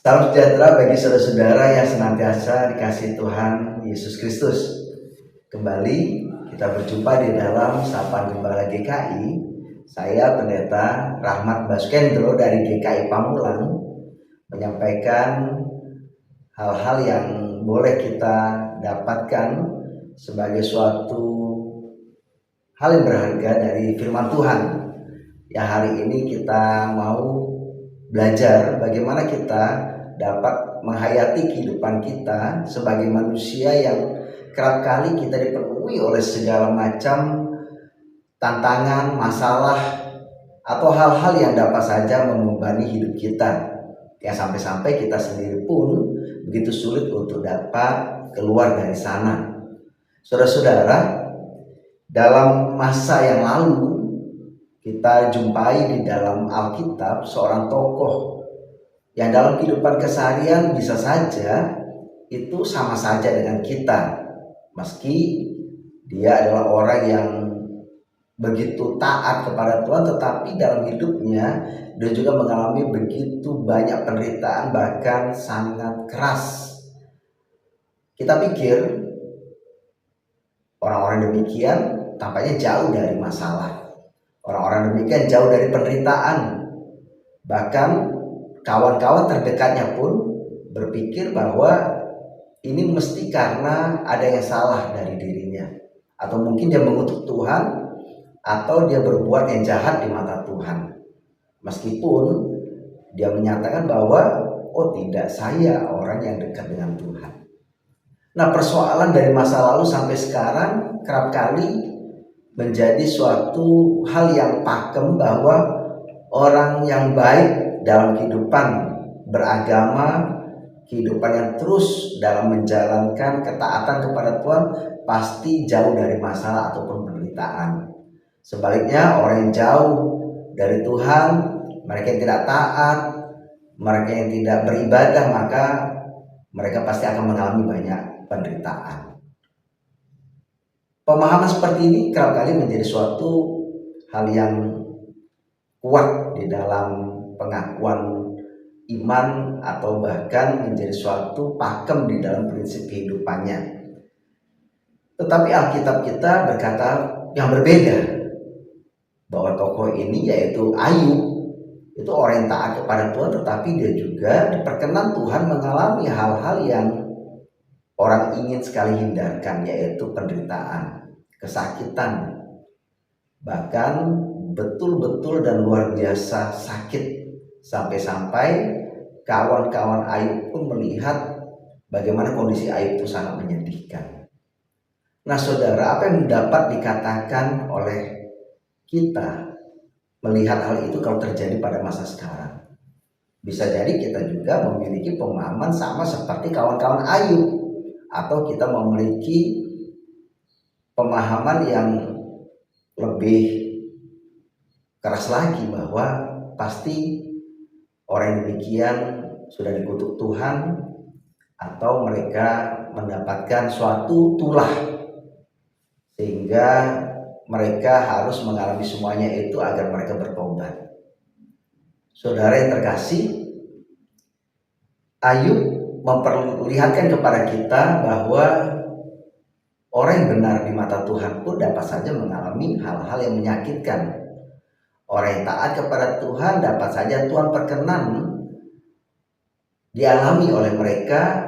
Salam sejahtera bagi saudara-saudara yang senantiasa dikasihi Tuhan Yesus Kristus. Kembali kita berjumpa di dalam Sapaan Gembala GKI. Saya Pendeta Rahmat Baskendro dari GKI Pamulang menyampaikan hal-hal yang boleh kita dapatkan sebagai suatu hal yang berharga dari firman Tuhan. Yang hari ini kita mau belajar bagaimana kita dapat menghayati kehidupan kita sebagai manusia yang kerap kali kita dipenuhi oleh segala macam tantangan, masalah, atau hal-hal yang dapat saja membebani hidup kita, yang sampai-sampai kita sendiri pun begitu sulit untuk dapat keluar dari sana. Saudara-saudara, dalam masa yang lalu kita jumpai di dalam Alkitab seorang tokoh yang dalam kehidupan keseharian bisa saja itu sama saja dengan kita, meski dia adalah orang yang begitu taat kepada Tuhan, tetapi dalam hidupnya dia juga mengalami begitu banyak penderitaan, bahkan sangat keras. Kita pikir orang-orang demikian tampaknya jauh dari masalah, orang-orang demikian jauh dari penderitaan, bahkan kawan-kawan terdekatnya pun berpikir bahwa ini mesti karena ada yang salah dari dirinya, atau mungkin dia mengutuk Tuhan, atau dia berbuat yang jahat di mata Tuhan. Meskipun dia menyatakan bahwa oh tidak, saya orang yang dekat dengan Tuhan. Nah, persoalan dari masa lalu sampai sekarang kerap kali menjadi suatu hal yang pakem bahwa orang yang baik dalam kehidupan beragama, kehidupan yang terus dalam menjalankan ketaatan kepada Tuhan pasti jauh dari masalah ataupun penderitaan. Sebaliknya, orang yang jauh dari Tuhan, mereka yang tidak taat, mereka yang tidak beribadah, maka mereka pasti akan mengalami banyak penderitaan. Pemahaman seperti ini kerap kali menjadi suatu hal yang kuat di dalam pengakuan iman, atau bahkan menjadi suatu pakem di dalam prinsip kehidupannya. Tetapi Alkitab kita berkata yang berbeda, bahwa tokoh ini yaitu Ayub itu orang yang taat kepada Tuhan, tetapi dia juga diperkenan Tuhan mengalami hal-hal yang orang ingin sekali hindarkan, yaitu penderitaan, kesakitan, bahkan betul-betul dan luar biasa sakit, sampai-sampai kawan-kawan Ayub pun melihat bagaimana kondisi Ayub itu sangat menyedihkan. Nah saudara, apa yang dapat dikatakan oleh kita melihat hal itu kalau terjadi pada masa sekarang? Bisa jadi kita juga memiliki pemahaman sama seperti kawan-kawan Ayub, atau kita memiliki pemahaman yang lebih keras lagi bahwa pasti orang demikian sudah dikutuk Tuhan, atau mereka mendapatkan suatu tulah sehingga mereka harus mengalami semuanya itu agar mereka bertobat. Saudara yang terkasih, Ayub memperlihatkan kepada kita bahwa orang yang benar di mata Tuhan pun dapat saja mengalami hal-hal yang menyakitkan. Orang yang taat kepada Tuhan dapat saja Tuhan perkenan dialami oleh mereka,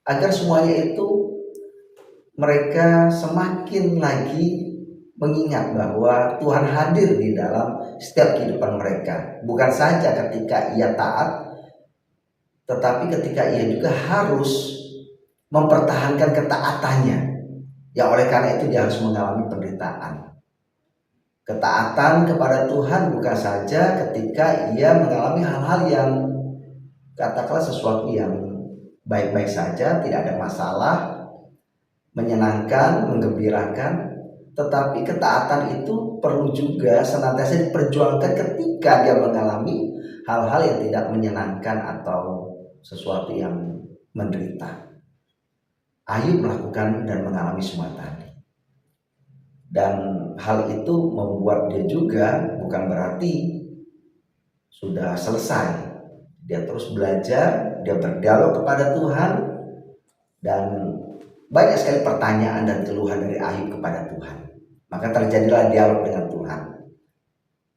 agar semuanya itu mereka semakin lagi mengingat bahwa Tuhan hadir di dalam setiap kehidupan mereka. Bukan saja ketika ia taat, tetapi ketika ia juga harus mempertahankan ketaatannya, ya oleh karena itu dia harus mengalami penderitaan. Ketaatan kepada Tuhan bukan saja ketika ia mengalami hal-hal yang katakanlah sesuatu yang baik-baik saja, tidak ada masalah, menyenangkan, menggembirakan, tetapi ketaatan itu perlu juga senantiasa diperjuangkan ketika dia mengalami hal-hal yang tidak menyenangkan atau sesuatu yang menderita. Ayub melakukan dan mengalami semua tadi. Dan hal itu membuat dia juga bukan berarti sudah selesai. dia terus belajar, dia berdialog kepada Tuhan, dan banyak sekali pertanyaan dan keluhan dari Ayub kepada Tuhan. Maka terjadilah dialog dengan Tuhan.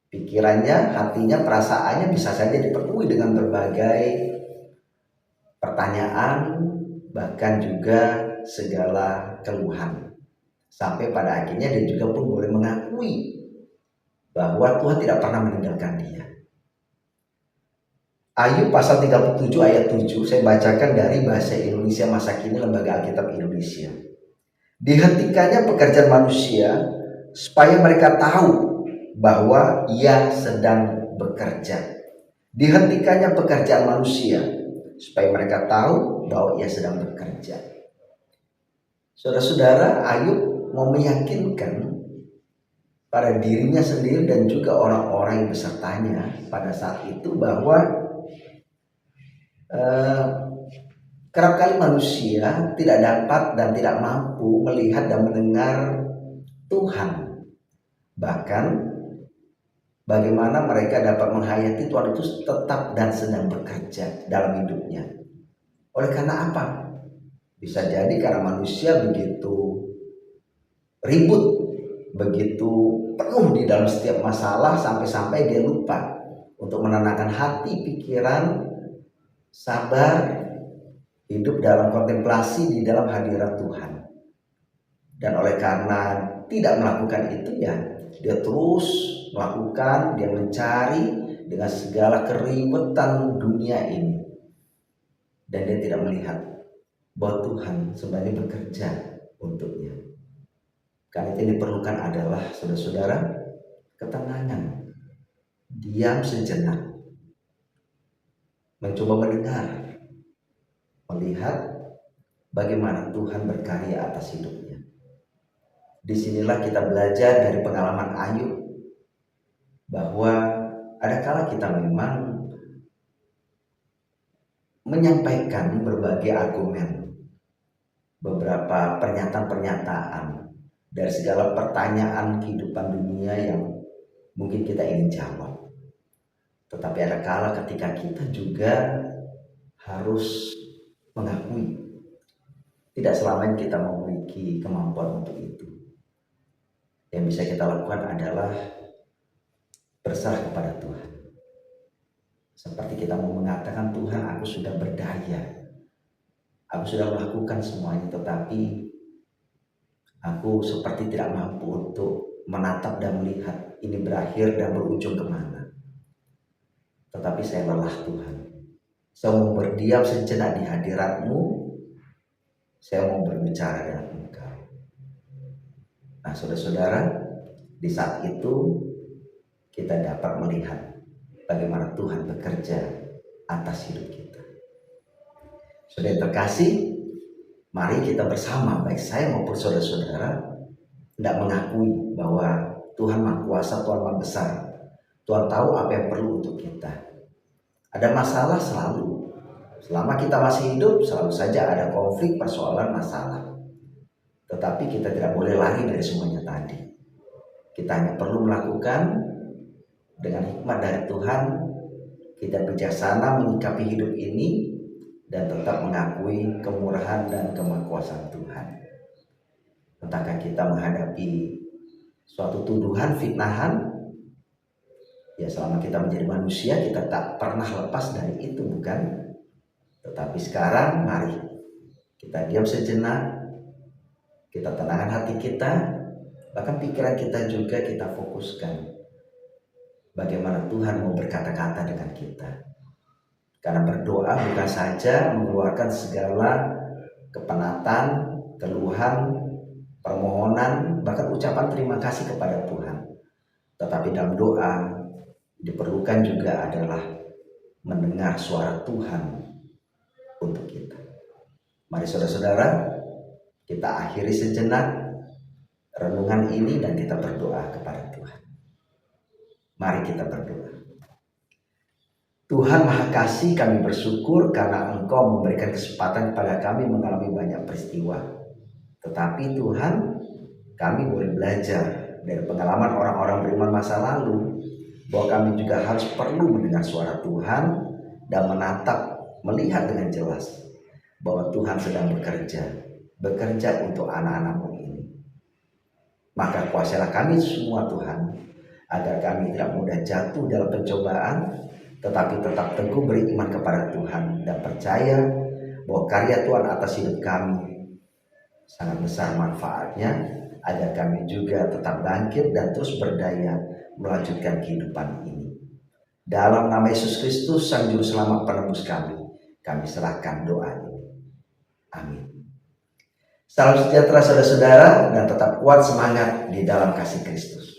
Pikirannya, hatinya, perasaannya bisa saja dipenuhi dengan berbagai pertanyaan, bahkan juga segala keluhan. Sampai pada akhirnya dia juga pun boleh mengakui bahwa Tuhan tidak pernah meninggalkan dia. Ayub pasal 37 ayat 7, saya bacakan dari bahasa Indonesia masa kini, Lembaga Alkitab Indonesia. Dihentikannya pekerjaan manusia supaya mereka tahu bahwa ia sedang bekerja. Dihentikannya pekerjaan manusia supaya mereka tahu bahwa ia sedang bekerja. Saudara-saudara, Ayub mau meyakinkan pada dirinya sendiri dan juga orang-orang yang besertanya pada saat itu bahwa kerap kali manusia tidak dapat dan tidak mampu melihat dan mendengar Tuhan. Bahkan bagaimana mereka dapat menghayati Tuhan itu tetap dan sedang bekerja dalam hidupnya. Oleh karena apa? Bisa jadi karena manusia begitu ribut, begitu penuh di dalam setiap masalah, sampai-sampai dia lupa untuk menenangkan hati, pikiran, sabar, hidup dalam kontemplasi di dalam hadirat Tuhan. Dan oleh karena tidak melakukan itu, ya dia terus melakukan, dia mencari dengan segala keributan dunia ini, dan dia tidak melihat bahwa Tuhan sebenarnya bekerja untuknya. Karena itu yang diperlukan adalah, saudara-saudara, ketenangan, diam sejenak, mencoba mendengar, melihat bagaimana Tuhan berkarya atas hidupnya. Disinilah kita belajar dari pengalaman Ayub bahwa adakala kita memang menyampaikan berbagai argumen, beberapa pernyataan-pernyataan dari segala pertanyaan kehidupan dunia yang mungkin kita ingin jawab. Tetapi adakala ketika kita juga harus mengakui tidak selamanya kita memiliki kemampuan untuk itu. Yang bisa kita lakukan adalah berserah kepada Tuhan. Seperti kita mau mengatakan, Tuhan, aku sudah berdaya, aku sudah melakukan semuanya, tetapi aku seperti tidak mampu untuk menatap dan melihat ini berakhir dan berujung kemana. Tetapi saya lelah, Tuhan. Saya mau berdiam sejenak di hadirat-Mu. Saya mau berbicara dengan Engkau. Nah, saudara-saudara, di saat itu kita dapat melihat bagaimana Tuhan bekerja atas hidup kita. Saudara yang terkasih, mari kita bersama, baik saya maupun saudara-saudara, tidak mengakui bahwa Tuhan Maha Kuasa, Tuhan Maha Besar. Tuhan tahu apa yang perlu untuk kita. Ada masalah selalu. Selama kita masih hidup, selalu saja ada konflik, persoalan, masalah. Tetapi kita tidak boleh lari dari semuanya tadi. Kita hanya perlu melakukan dengan hikmat dari Tuhan, kita bijaksana menyikapi hidup ini dan tetap mengakui kemurahan dan kemahakuasaan Tuhan. Entahkah kita menghadapi suatu tuduhan, fitnahan, ya selama kita menjadi manusia kita tak pernah lepas dari itu, bukan? Tetapi sekarang mari kita diam sejenak, kita tenangkan hati kita, bahkan pikiran kita juga kita fokuskan bagaimana Tuhan mau berkata-kata dengan kita. Karena berdoa bukan saja mengeluarkan segala kepenatan, keluhan, permohonan, bahkan ucapan terima kasih kepada Tuhan. Tetapi dalam doa diperlukan juga adalah mendengar suara Tuhan untuk kita. Mari saudara-saudara, kita akhiri sejenak renungan ini dan kita berdoa kepada Tuhan. Mari kita berdoa. Tuhan Maha Kasih, kami bersyukur karena Engkau memberikan kesempatan kepada kami mengalami banyak peristiwa. Tetapi Tuhan, kami boleh belajar dari pengalaman orang-orang beriman masa lalu bahwa kami juga harus perlu mendengar suara Tuhan dan menatap, melihat dengan jelas bahwa Tuhan sedang bekerja untuk anak-anak-Mu ini. Maka kuasailah kami semua Tuhan, agar kami tidak mudah jatuh dalam pencobaan, tetapi tetap teguh beriman kepada Tuhan dan percaya bahwa karya Tuhan atas hidup kami sangat besar manfaatnya, agar kami juga tetap bangkit dan terus berdaya melanjutkan kehidupan ini. Dalam nama Yesus Kristus, Sang Juru Selamat penebus kami serahkan doa ini. Amin. Salam sejahtera saudara-saudara, dan tetap kuat semangat di dalam kasih Kristus.